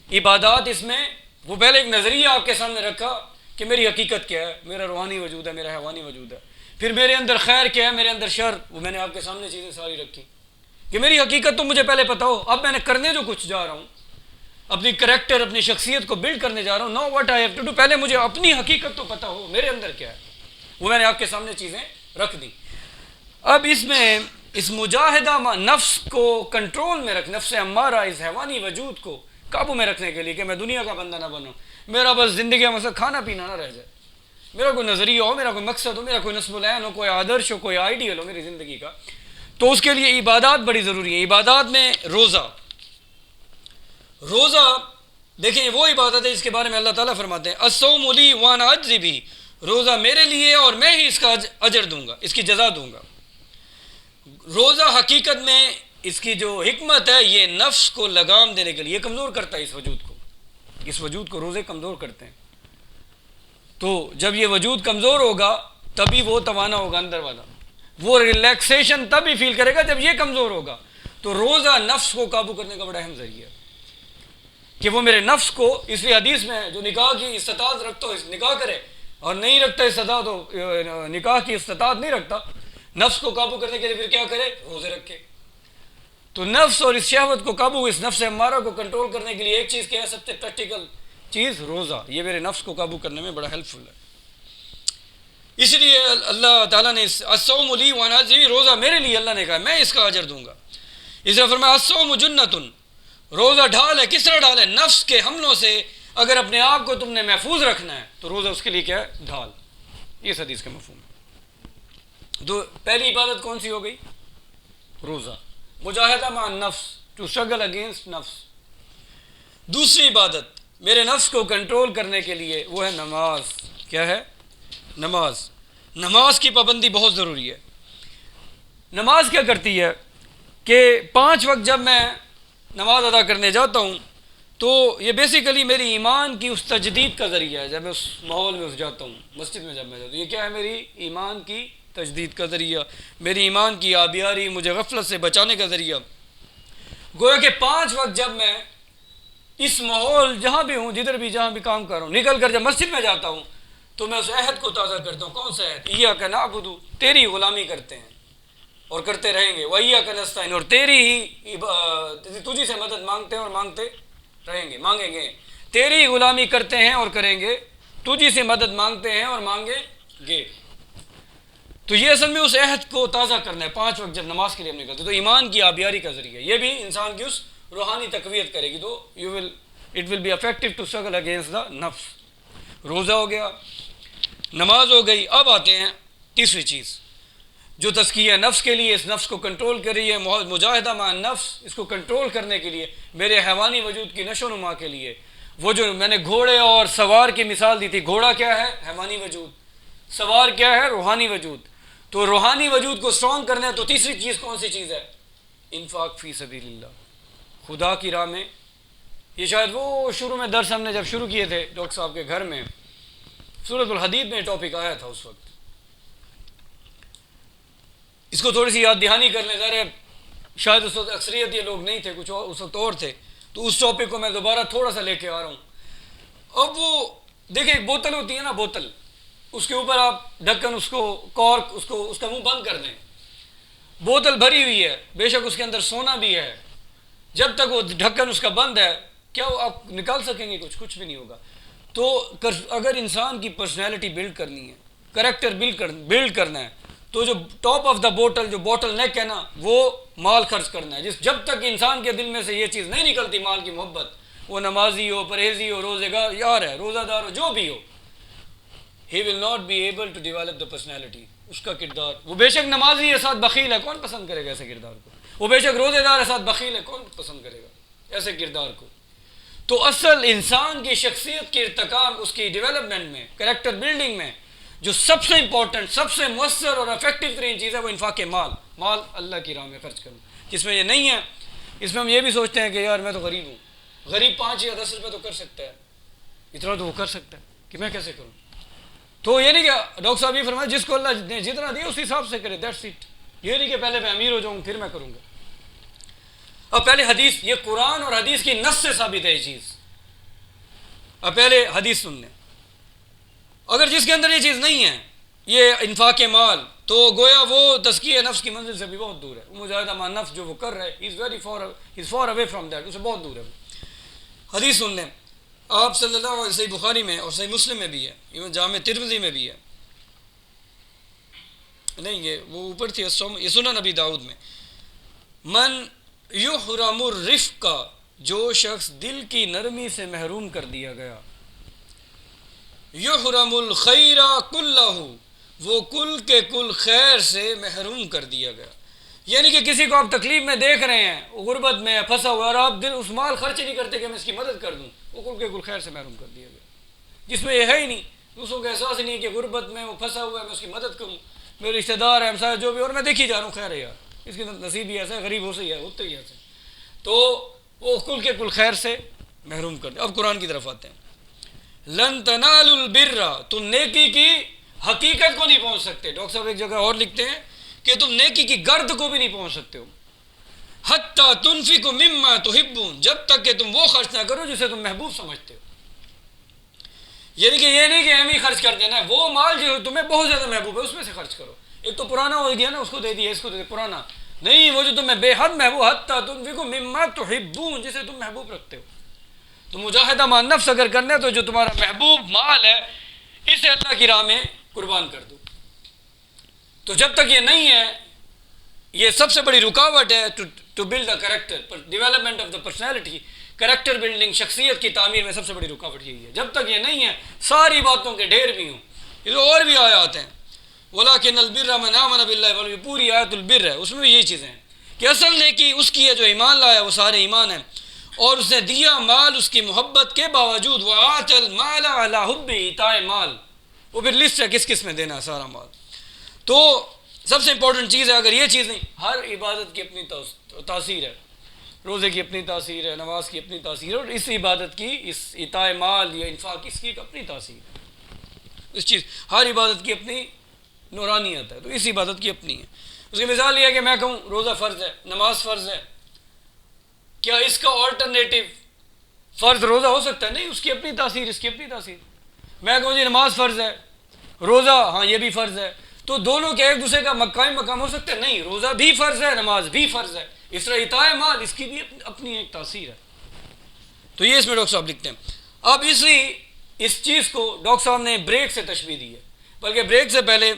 عبادات، اس میں وہ پہلے ایک نظریہ آپ کے سامنے رکھا کہ میری حقیقت کیا ہے، میرا روحانی وجود ہے، میرا حیوانی وجود ہے. پھر میرے اندر خیر کیا ہے، میرے اندر شر، وہ میں نے آپ کے سامنے چیزیں ساری رکھی کہ میری حقیقت تو مجھے پہلے پتا ہو. اب میں نے کرنے جو کچھ جا رہا ہوں، اپنی کریکٹر، اپنی شخصیت کو بلڈ کرنے جا رہا ہوں، no what I have to do. پہلے مجھے اپنی حقیقت تو پتا ہو، میرے اندر کیا ہے، وہ میں نے آپ کے سامنے چیزیں رکھ دی. اب اس میں اس مجاہدہ نفس کو کنٹرول میں رکھ، نفس امارہ، اس حیوانی وجود کو قابو میں رکھنے کے لیے کہ میں دنیا کا بندہ نہ بنوں، میرا بس زندگی کا مقصد کھانا پینا نہ رہ جائے، میرا کوئی نظریہ ہو، میرا کوئی مقصد ہو، میرا کوئی نصب العین ہو، کوئی آدرش ہو، کوئی آئیڈیل ہو میری زندگی کا. تو اس کے لیے عبادات بڑی ضروری ہے. عبادات میں روزہ دیکھیں وہ عبادت ہے جس کے بارے میں اللہ تعالیٰ فرماتے ہیں الصوم لی وانا اجزی بہ، روزہ میرے لیے اور میں ہی اس کا اجر دوں گا، اس کی جزا دوں گا. روزہ حقیقت میں اس کی جو حکمت ہے یہ نفس کو لگام دینے کے لیے، یہ کمزور کرتا ہے اس وجود کو روزے کمزور کرتے ہیں. تو جب یہ وجود کمزور ہوگا تبھی وہ توانا ہوگا اندر والا، وہ ریلیکسیشن تبھی فیل کرے گا جب یہ کمزور ہوگا. تو روزہ نفس کو قابو کرنے کا بڑا اہم ذریعہ ہے کہ وہ میرے نفس کو، اس لیے حدیث میں جو نکاح کی استطاعت رکھتا ہو نکاح کرے، اور نہیں رکھتا استطاعت ہو، نکاح کی استطاعت نہیں رکھتا، نفس کو قابو کرنے کے لیے پھر کیا کرے؟ روزے رکھے. تو نفس اور اس شہوت کو قابو، اس نفس امارہ کو کنٹرول کرنے کے لیے ایک چیز کیا ہے، سب سے پریکٹیکل چیز روزہ. یہ میرے نفس کو قابو کرنے میں بڑا ہیلپ فل ہے. اس لیے اللہ تعالیٰ نے الصوم لی وانا اجزی بہ، روزہ میرے لیے اللہ نے کہا میں اس کا اجر دوں گا. اس لیے فرمایا الصوم جنۃ، روزہ ڈھال ہے. کس طرح ڈھال ہے؟ نفس کے حملوں سے اگر اپنے آپ کو تم نے محفوظ رکھنا ہے تو روزہ اس کے لیے کیا ہے؟ ڈھال. یہ حدیث کا مفہوم ہے. تو پہلی عبادت کون سی ہو گئی؟ روزہ، مجاہدہ مع النفس، ٹو اسٹرگل اگینسٹ نفس. دوسری عبادت میرے نفس کو کنٹرول کرنے کے لیے وہ ہے نماز. کیا ہے؟ نماز. نماز کی پابندی بہت ضروری ہے. نماز کیا کرتی ہے کہ 5 وقت جب میں نماز ادا کرنے جاتا ہوں تو یہ بیسیکلی میری ایمان کی اس تجدید کا ذریعہ ہے. جب میں اس ماحول میں جاتا ہوں، مسجد میں جب میں جاتا ہوں، یہ کیا ہے؟ میری ایمان کی تجدید کا ذریعہ، میری ایمان کی آبیاری، مجھے غفلت سے بچانے کا ذریعہ. گویا کہ 5 وقت جب میں اس ماحول جہاں بھی ہوں، جدھر بھی جہاں بھی کام کر رہا ہوں، نکل کر جب مسجد میں جاتا ہوں تو میں اس عہد کو تازہ کرتا ہوں. کون سا عہد؟ ایاک نعبد، تیری غلامی کرتے ہیں اور کرتے رہیں گے. وایاک نستعین، اور تیری ہی تجھی سے مدد مانگتے ہیں اور مانگتے رہیں گے، مانگیں گے. تیری غلامی کرتے ہیں اور کریں گے، تجھی سے مدد مانگتے ہیں اور مانگیں گے. تو یہ اصل میں اس عہد کو تازہ کرنا ہے. 5 وقت جب نماز کے لیے ہم نکلتے تو ایمان کی آبیاری کا ذریعہ یہ بھی انسان کی اس روحانی تقویت کرے گی. تو it will be effective to struggle against the نفس. روزہ ہو گیا، نماز ہو گئی. اب آتے ہیں تیسری چیز جو تزکیہ نفس کے لیے، اس نفس کو کنٹرول کر رہی ہے، مجاہدہ مع نفس، اس کو کنٹرول کرنے کے لیے، میرے حیوانی وجود کی نشو و نما کے لیے. وہ جو میں نے گھوڑے اور سوار کی مثال دی تھی، گھوڑا کیا ہے؟ حیوانی وجود. سوار کیا ہے؟ روحانی وجود. تو روحانی وجود کو اسٹرانگ کرنا ہے تو تیسری چیز کون سی چیز ہے؟ انفاق فی سبیل اللہ، خدا کی راہ میں. یہ شاید وہ شروع میں درس ہم نے جب شروع کیے تھے ڈاکٹر صاحب کے گھر میں، سورۃ الحدید میں ٹاپک آیا تھا اس وقت. اس کو تھوڑی سی یاد دہانی کر لیں. ظاہر ہے شاید اس وقت اکثریت یہ لوگ نہیں تھے، کچھ اور اس وقت اور تھے، تو اس ٹاپک کو میں دوبارہ تھوڑا سا لے کے آ رہا ہوں. اب وہ دیکھیں ایک بوتل ہوتی ہے نا، بوتل، اس کے اوپر آپ ڈھکن، اس کو کارک، اس کا منہ بند کر دیں. بوتل بھری ہوئی ہے، بے شک اس کے اندر سونا بھی ہے، جب تک وہ ڈھکن اس کا بند ہے کیا وہ آپ نکال سکیں گے؟ کچھ بھی نہیں ہوگا. تو اگر انسان کی پرسنالٹی بلڈ کرنی ہے، کریکٹر بلڈ کرنا ہے، تو جو ٹاپ آف دا بوٹل، جو بوٹل نیک ہے نا، وہ مال خرچ کرنا ہے. جب تک انسان کے دل میں سے یہ چیز نہیں نکلتی، مال کی محبت، وہ نمازی ہو، پرہیزی ہو، روزہ یار ہے، روزہ دار ہو، جو بھی ہو، he will not be able to develop the personality. اس کا کردار، وہ بے شک نمازی ہے ساتھ بخیل ہے، کون پسند کرے گا ایسے کردار کو؟ وہ بے شک روزے دار ہے ساتھ بخیل ہے، کون پسند کرے گا ایسے کردار کو؟ تو اصل انسان کی شخصیت کے ارتقام، اس کی ڈیولپمنٹ میں، کریکٹر بلڈنگ میں جو سب سے امپورٹنٹ، سب سے مؤثر اور افیکٹو ترین چیز ہے وہ انفاق مال اللہ کی راہ میں خرچ کرنا. جس میں یہ نہیں ہے، اس میں ہم یہ بھی سوچتے ہیں کہ یار میں تو غریب ہوں. غریب 5 یا 10 روپے تو کر سکتا ہے، اتنا تو وہ کر سکتا ہے کہ میں کیسے کروں؟ تو یہ نہیں کہ ڈاکٹر صاحب یہ فرمایا جس کو اللہ نے جتنا دیا اس حساب سے کرے، دیٹس اٹ. یہ نہیں کہ پہلے میں امیر ہو جاؤں پھر میں کروں گا. اب پہلے حدیث، یہ قرآن اور حدیث کی نص سے ثابت ہے یہ چیز. اب پہلے حدیث سن لیں. اگر جس کے اندر یہ چیز نہیں ہے، یہ انفاق مال، تو گویا وہ تزکیہ نفس کی منزل سے بھی بہت دور ہے. مجاہدہ مع نفس جو وہ کر رہا ہے، he is far away from that، اسے بہت دور ہے. حدیث سن لیں. آپ صلی اللہ علیہ وسلم، صحیح بخاری میں اور صحیح مسلم میں بھی ہے، ایون جامع ترمذی میں بھی ہے، نہیں یہ وہ اوپر تھی، یہ سنن نبی داؤد میں. من یحرم الرفق، جو شخص دل کی نرمی سے محروم کر دیا گیا. یحرم الخیر کلہ، وہ کل کے کل خیر سے محروم کر دیا گیا. یعنی کہ کسی کو آپ تکلیف میں دیکھ رہے ہیں، غربت میں پھنسا ہوا، اور آپ دل اس مال خرچ ہی نہیں کرتے کہ میں اس کی مدد کر دوں، وہ کل کے کل خیر سے محروم کر دیا گیا. جس میں یہ ہے ہی نہیں، دوسروں کا احساس ہی نہیں کہ غربت میں وہ پھنسا ہوا ہے، میں اس کی مدد کروں، میرے رشتہ دار ہے، ہمسایہ جو بھی، اور میں دیکھی جا رہا ہوں، خیر ہے یار اس کی نصیب ہی ایسا ہے، غریب ہو سہی ہے، ہوتے ہی ایسے. تو وہ کل کے کل خیر سے محروم کر دیا. اب قرآن کی طرف آتے ہیں. لن تنالوا البر، تم نیکی کی حقیقت کو نہیں پہنچ سکتے. ڈاکٹر صاحب ایک جگہ اور لکھتے ہیں کہ تم نیکی کی گرد کو بھی نہیں پہنچ سکتے ہو. حتی تنفقوا مما تحبون، جب تک کہ تم وہ خرچ نہ کرو جسے تم محبوب سمجھتے ہو. یعنی کہ یہ نہیں کہ ایم ہی خرچ کر دینا ہے، وہ مال جو تمہیں بہت زیادہ محبوب ہے اس میں سے خرچ کرو. ایک تو پرانا ہو گیا نا، اس کو دے دیا، اس کو دے دیا، پرانا نہیں، وہ جو تمہیں بے حد محبوب، حتی تنفقوا مما تحبون، جسے تم محبوب رکھتے ہو. تو مجاہدہ مع نفس اگر کرنا ہے تو جو تمہارا محبوب مال ہے اسے اللہ کی راہ میں قربان کر دو. تو جب تک یہ نہیں ہے، یہ سب سے بڑی رکاوٹ ہے to build the character, development of the personality, character building, شخصیت کی تعمیر میں سب سے بڑی رکاوٹ یہی ہے. جب تک یہ نہیں ہے، ساری باتوں کے ڈھیر بھی ہوں. یہ اور بھی آیات ہیں، وَلَٰكِنَّ الْبِرَّ مَنْ آمَنَ بِاللَّهِ، یہ پوری آیت البر ہے، اس میں بھی یہی چیزیں ہیں کہ اصل نیکی اس کی ہے جو ایمان لایا، وہ سارے ایمان ہیں، اور اس نے دیا مال اس کی محبت کے باوجود. وَآتَ الْمَالَ عَلَىٰ حُبِّهِ، عطائے مال، وہ پھر لسٹ ہے کس کس میں دینا ہے سارا مال. تو سب سے امپورٹنٹ چیز ہے. اگر یہ چیز نہیں، ہر عبادت کی اپنی تاثیر ہے، روزے کی اپنی تاثیر ہے، نماز کی اپنی تاثیر ہے، اور اس عبادت کی، اس عطائے مال یا انفاق، اس کی ایک اپنی تاثیر ہے. اس چیز، ہر عبادت کی اپنی نورانیت ہے، تو اس عبادت کی اپنی ہے. اس کی مثال یہ ہے کہ میں کہوں روزہ فرض ہے، نماز فرض ہے، کیا اس کا آلٹرنیٹو فرض روزہ ہو سکتا ہے؟ نہیں، اس کی اپنی تاثیر، اس کی اپنی تاثیر. میں کہوں جی نماز فرض ہے، روزہ ہاں یہ بھی فرض ہے، تو دونوں کے ایک دوسرے کا قائم مقام ہو سکتا ہے؟ نہیں، روزہ بھی فرض ہے، نماز بھی فرض ہے. اس طرح عطائے مال، اس کی بھی اپنی ایک تاثیر ہے. تو یہ اس میں ڈاکٹر صاحب لکھتے ہیں. اب اس چیز کو ڈاکٹر صاحب نے بریک سے تشبیہ دی ہے، بلکہ بریک سے پہلے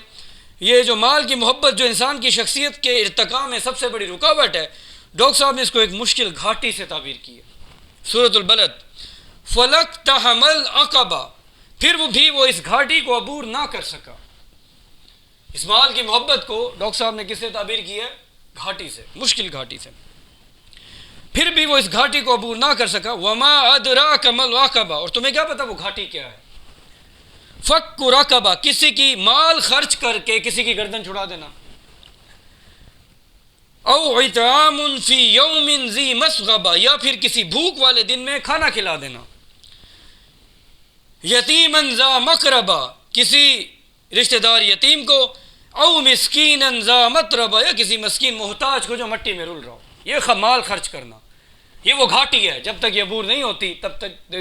یہ جو مال کی محبت جو انسان کی شخصیت کے ارتقاء میں سب سے بڑی رکاوٹ ہے، ڈاکٹر صاحب نے اس کو ایک مشکل گھاٹی سے تعبیر کی ہے. سورۃ البلد، فَلَقْتَحَمَ الْعَقَبَةَ، پھر وہ اس گھاٹی کو عبور نہ کر سکا. اس مال کی محبت کو ڈاکٹر صاحب نے کس سے تعبیر کی ہے؟ گھاٹی سے، مشکل گھاٹی سے. پھر بھی وہ اس گھاٹی کو عبور نہ کر سکا. وَمَا أَدْرَاكَ مَا الْعَقَبَةُ، اور تمہیں کیا پتا وہ گھاٹی کیا ہے؟ فَكُّ رَقَبَةٍ، کسی کی مال خرچ کر کے کسی کی گردن چھڑا دینا. او اطعام فی یوم ذی مسغبہ، یا پھر کسی بھوک والے دن میں کھانا کھلا دینا. یتیما ذا مقربہ، کسی رشتہ دار یتیم کو. او مسکینا ذا متربہ، یا کسی مسکین محتاج کو جو مٹی میں رل رہا ہو. یہ مال خرچ کرنا، یہ وہ گھاٹی ہے. جب تک یہ عبور نہیں ہوتی تب تک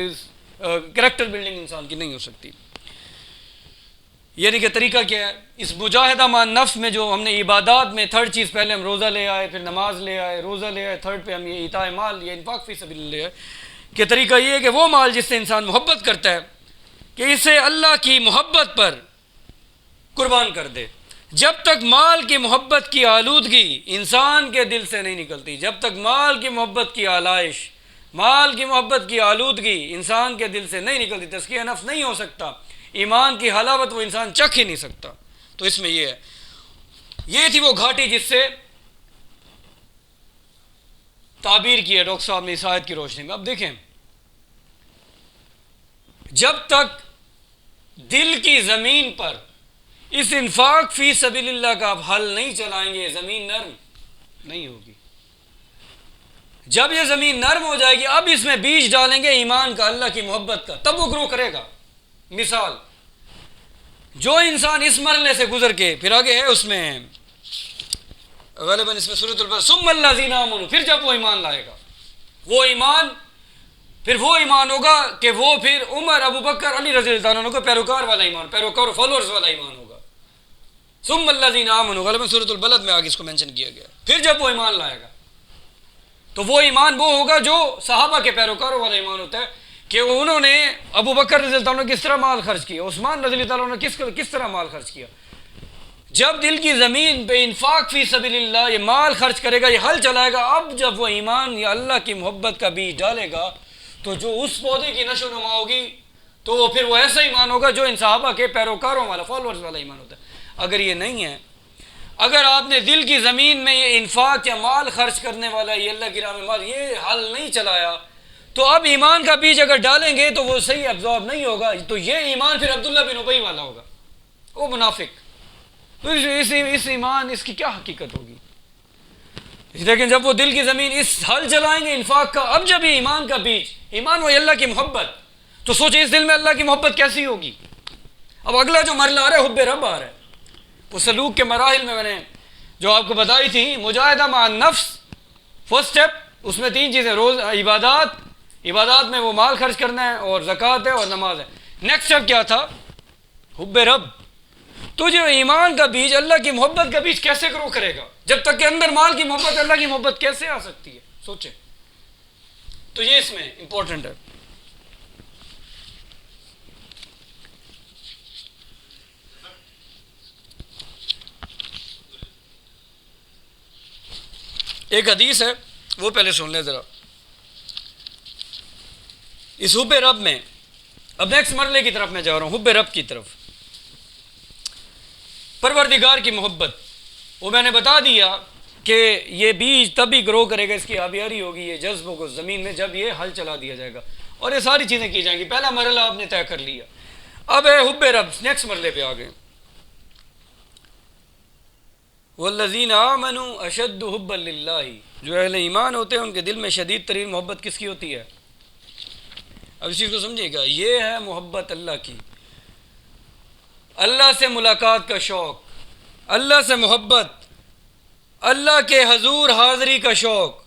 کریکٹر بلڈنگ انسان کی نہیں ہو سکتی. یعنی کہ طریقہ کیا ہے اس مجاہدہ مع نفس میں؟ جو ہم نے عبادات میں تھرڈ چیز، پہلے ہم روزہ لے آئے، پھر نماز لے آئے، روزہ لے آئے، تھرڈ پہ ہم یہ عطاء مال یا انفاق فی سبیل اللہ لے آئے. کہ طریقہ یہ ہے کہ وہ مال جس سے انسان محبت کرتا ہے کہ اسے اللہ کی محبت پر قربان کر دے. جب تک مال کی محبت کی آلودگی انسان کے دل سے نہیں نکلتی، جب تک مال کی محبت کی آلائش، مال کی محبت کی آلودگی انسان کے دل سے نہیں نکلتی، تزکیہ نفس نہیں ہو سکتا، ایمان کی حلاوت وہ انسان چکھ ہی نہیں سکتا. تو اس میں یہ ہے، یہ تھی وہ گھاٹی جس سے تعبیر کی ہے ڈاکٹر صاحب نے اس آیت کی روشنی میں. اب دیکھیں، جب تک دل کی زمین پر اس انفاق فی سبیل اللہ کا آپ حل نہیں چلائیں گے، زمین نرم نہیں ہوگی. جب یہ زمین نرم ہو جائے گی، اب اس میں بیج ڈالیں گے ایمان کا، اللہ کی محبت کا، تب وہ گرو کرے گا. مثال، جو انسان اس مرحلے سے گزر کے پھر آگے ہے اس میں غالباً اس میں سورۃ البقرہ، ثم الذین آمنوا، پھر جب وہ ایمان لائے گا، وہ ایمان پھر وہ ایمان ہوگا کہ وہ پھر عمر، ابو بکر، علی رضی اللہ عنہ کو پیروکار والا ایمان، پیروکار فالوورز والا ایمان ہوگا. ثم الذین آمنوا، غالباً سورۃ البلد میں آگے اس کو مینشن کیا گیا. پھر جب وہ ایمان لائے گا تو وہ ایمان وہ ہوگا جو صحابہ کے پیروکاروں والا ایمان ہوتا ہے، کہ انہوں نے ابو بکر رضی اللہ عنہ کس طرح مال خرچ کیا، عثمان رضی اللہ عنہ کس طرح مال خرچ کیا. جب دل کی زمین پہ انفاق فی سبیل اللہ یہ مال خرچ کرے گا، یہ حل چلائے گا، اب جب وہ ایمان یا اللہ کی محبت کا بیج ڈالے گا تو جو اس پودے کی نشو و نما ہوگی تو وہ پھر وہ ایسا ایمان ہوگا جو ان صحابہ کے پیروکاروں والا، فالوورز والا ایمان ہوتا ہے. اگر یہ نہیں ہے، اگر آپ نے دل کی زمین میں یہ انفاق یا مال خرچ کرنے والا، یہ اللہ کی راہ میں مال، یہ حل نہیں چلایا، تو اب ایمان کا بیج اگر ڈالیں گے تو وہ صحیح ابزارب نہیں ہوگا. تو یہ ایمان پھر عبداللہ بن ابی والا ہوگا، وہ منافق. تو اس ایمان، اس کی کیا حقیقت ہوگی؟ لیکن جب وہ دل کی زمین اس حل چلائیں گے انفاق کا، اب جب یہ ایمان کا بیج، ایمان وہ اللہ کی محبت، تو سوچیں اس دل میں اللہ کی محبت کیسی ہوگی. اب اگلا جو مرحلہ آ رہا ہے حب رب آ رہا ہے. وہ سلوک کے مراحل میں نے جو آپ کو بتائی تھی، مجاہدہ مع النفس فرسٹ سٹیپ، اس میں 3 چیزیں، روز عبادات میں وہ مال خرچ کرنا ہے، اور زکوٰۃ ہے، اور نماز ہے. نیکسٹ سٹیپ کیا تھا؟ حب رب. تو جو ایمان کا بیج، اللہ کی محبت کا بیج کیسے گرو کرے گا جب تک کہ اندر مال کی محبت، اللہ کی محبت کیسے آ سکتی ہے؟ سوچیں. تو یہ اس میں امپورٹنٹ ہے. ایک حدیث ہے وہ پہلے سن لیں ذرا. اس حب رب میں اب نیکسٹ مرحلے کی طرف میں جا رہا ہوں، حب رب کی طرف. پروردگار کی محبت، وہ میں نے بتا دیا کہ یہ بیج تب ہی گرو کرے گا، اس کی آبیاری ہوگی، یہ جذب ہوگا زمین میں جب یہ حل چلا دیا جائے گا، اور یہ ساری چیزیں کی جائیں گی. پہلا مرحلہ آپ نے طے کر لیا. اب ہے حب رب، نیکسٹ مرحلے پہ آ گئے. والذین آمنوا اشد حبا للہ، جو اہل ایمان ہوتے ہیں ان کے دل میں شدید ترین محبت کس کی ہوتی ہے؟ اب اس چیز کو سمجھیے گا، یہ ہے محبت اللہ کی، اللہ سے ملاقات کا شوق، اللہ سے محبت، اللہ کے حضور حاضری کا شوق.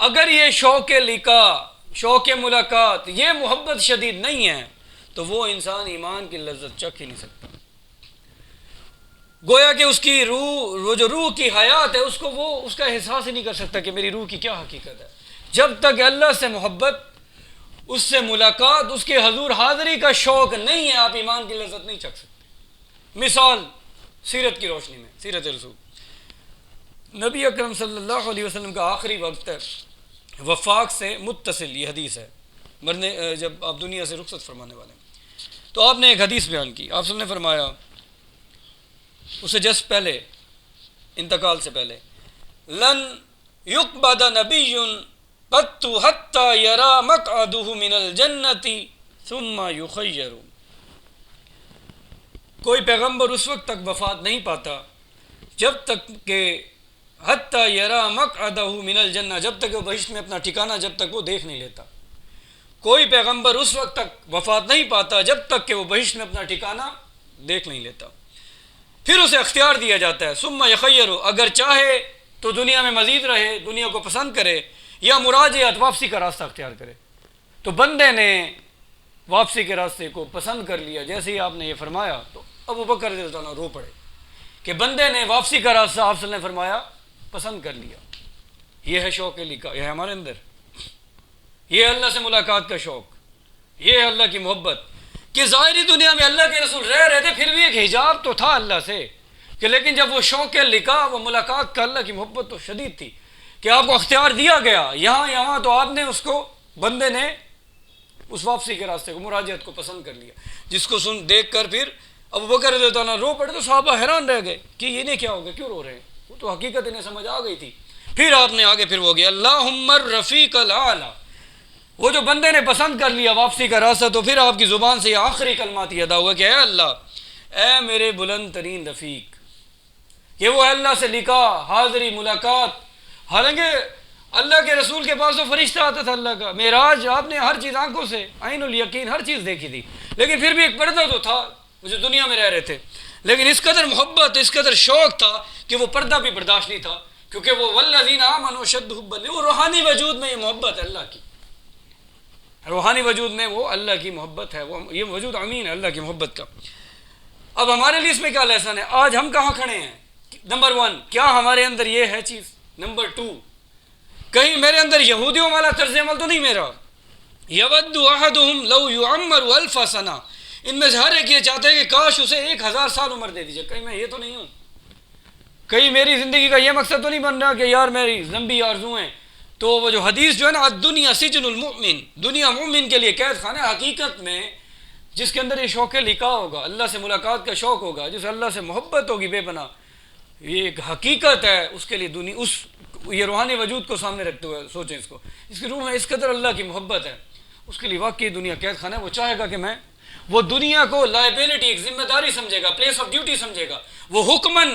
اگر یہ شوق لقاء، شوق ملاقات یہ محبت شدید نہیں ہے تو وہ انسان ایمان کی لذت چکھ ہی نہیں سکتا. گویا کہ اس کی روح، وہ جو روح کی حیات ہے، اس کو وہ اس کا احساس ہی نہیں کر سکتا کہ میری روح کی کیا حقیقت ہے. جب تک اللہ سے محبت، اس سے ملاقات، اس کے حضور حاضری کا شوق نہیں ہے، آپ ایمان کی لذت نہیں چکھ سکتے. مثال سیرت کی روشنی میں، سیرت رسول نبی اکرم صلی اللہ علیہ وسلم کا آخری وقت ہے، وفاق سے متصل یہ حدیث ہے، مرنے جب آپ دنیا سے رخصت فرمانے والے ہیں تو آپ نے ایک حدیث بیان کی. آپ نے فرمایا اسے جس پہلے، انتقال سے پہلے، لن یقبض نبی قط حتی یری مقعدہ من الجنۃ ثم یخیر. کوئی پیغمبر اس وقت تک وفات نہیں پاتا جب تک کہ حتی یری مقعدہ من الجنہ، جب تک وہ بہشت میں اپنا ٹھکانہ جب تک وہ دیکھ نہیں لیتا. کوئی پیغمبر اس وقت تک وفات نہیں پاتا جب تک کہ وہ بہشت میں اپنا ٹھکانہ دیکھ نہیں لیتا. پھر اسے اختیار دیا جاتا ہے، ثم یخیر، اگر چاہے تو دنیا میں مزید رہے، دنیا کو پسند کرے، یا مراجعت، واپسی کا راستہ اختیار کرے. تو بندے نے واپسی کے راستے کو پسند کر لیا. جیسے ہی آپ نے یہ فرمایا تو ابو بکر رضی اللہ عنہ رو پڑے کہ بندے نے واپسی کا راستہ آپ صلی اللہ علیہ وسلم نے فرمایا پسند کر لیا. یہ ہے شوق لکھا، یہ ہے ہمارے اندر، یہ ہے اللہ سے ملاقات کا شوق، یہ ہے اللہ کی محبت. کہ ظاہری دنیا میں اللہ کے رسول رہ رہے تھے، پھر بھی ایک حجاب تو تھا اللہ سے، کہ لیکن جب وہ شوق لکھا، وہ ملاقات کا، اللہ کی محبت تو شدید تھی کہ آپ کو اختیار دیا گیا یہاں تو آپ نے اس کو، بندے نے اس واپسی کے راستے کو، مراجعت کو پسند کر لیا. جس کو دیکھ کر پھر ابو بکر رضی اللہ عنہ رو پڑے تو صحابہ حیران رہ گئے کہ یہ نہیں کیا ہو گیا، کیوں رو رہے ہیں؟ وہ تو حقیقت انہیں سمجھ آ گئی تھی. پھر آپ نے آگے پھر وہ گیا اللہم الرفیق الاعلی. وہ جو بندے نے پسند کر لیا واپسی کا راستہ، تو پھر آپ کی زبان سے یہ آخری کلمات ہی ادا ہوا کہ اے اللہ، اے میرے بلند ترین رفیق. کہ وہ اللہ سے لکھا، حاضری، ملاقات. حالانکہ اللہ کے رسول کے پاس تو فرشتہ آتا تھا اللہ کا، معراج آپ نے ہر چیز آنکھوں سے، عین الیقین، ہر چیز دیکھی تھی، لیکن پھر بھی ایک پردہ تو تھا جو دنیا میں رہ رہے تھے. لیکن اس قدر محبت، اس قدر شوق تھا کہ وہ پردہ بھی برداشت نہیں تھا، کیونکہ وہ والذین آمنوا اشد حبا، وہ روحانی وجود میں یہ محبت ہے اللہ کی، روحانی وجود میں وہ اللہ کی محبت ہے، وہ یہ وجود امین ہے اللہ کی محبت کا. اب ہمارے لیے اس میں کیا لیسن ہے؟ آج ہم کہاں کھڑے ہیں؟ نمبر 1، کیا ہمارے اندر یہ ہے چیز؟ نمبر 2، کہیں میرے اندر یہودیوں والا طرز عمل تو نہیں میرا؟ یود احدہم لو یعمر الف سنہ، ان میں سے ہر ایک یہ چاہتا ہے کہ کاش اسے 1000 سال عمر دے دیجیے. کہیں میں یہ تو نہیں ہوں؟ کہیں میری زندگی کا یہ مقصد تو نہیں بن رہا کہ یار میری لمبی آرزویں؟ تو وہ جو حدیث جو ہے نا، الدنیا سجن المؤمن، دنیا مومن کے لیے قید خانہ. حقیقت میں جس کے اندر یہ شوق لکھا ہوگا، اللہ سے ملاقات کا شوق ہوگا، جس اللہ سے محبت ہوگی بے پناہ، یہ ایک حقیقت ہے اس کے لیے. دنیا اس یہ روحانی وجود کو سامنے رکھتے ہوئے سوچیں اس کو، اس کی روح میں اس قدر اللہ کی محبت ہے، اس کے لیے واقعی دنیا قید خانہ ہے. وہ چاہے گا کہ میں، وہ دنیا کو لائبلٹی، ایک ذمہ داری سمجھے گا، پلیس آف ڈیوٹی سمجھے گا، وہ حکمن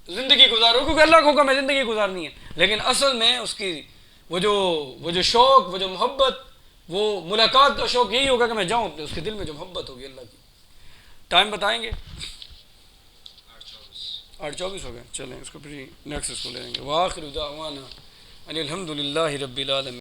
زندگی گزارو کیونکہ اللہ کا حکم ہے زندگی گزارنی ہے. لیکن اصل میں اس کی وہ جو شوق، وہ جو محبت، وہ ملاقات کا شوق یہی ہوگا کہ میں جاؤں، اس کے دل میں جو محبت ہوگی اللہ کی. ٹائم بتائیں گے؟ 8:24 ہو گئے. چلیں اس کو پھر نیکسٹ اس کو لے لیں گے. وآخر دعوانا ان الحمد للہ رب العالمین.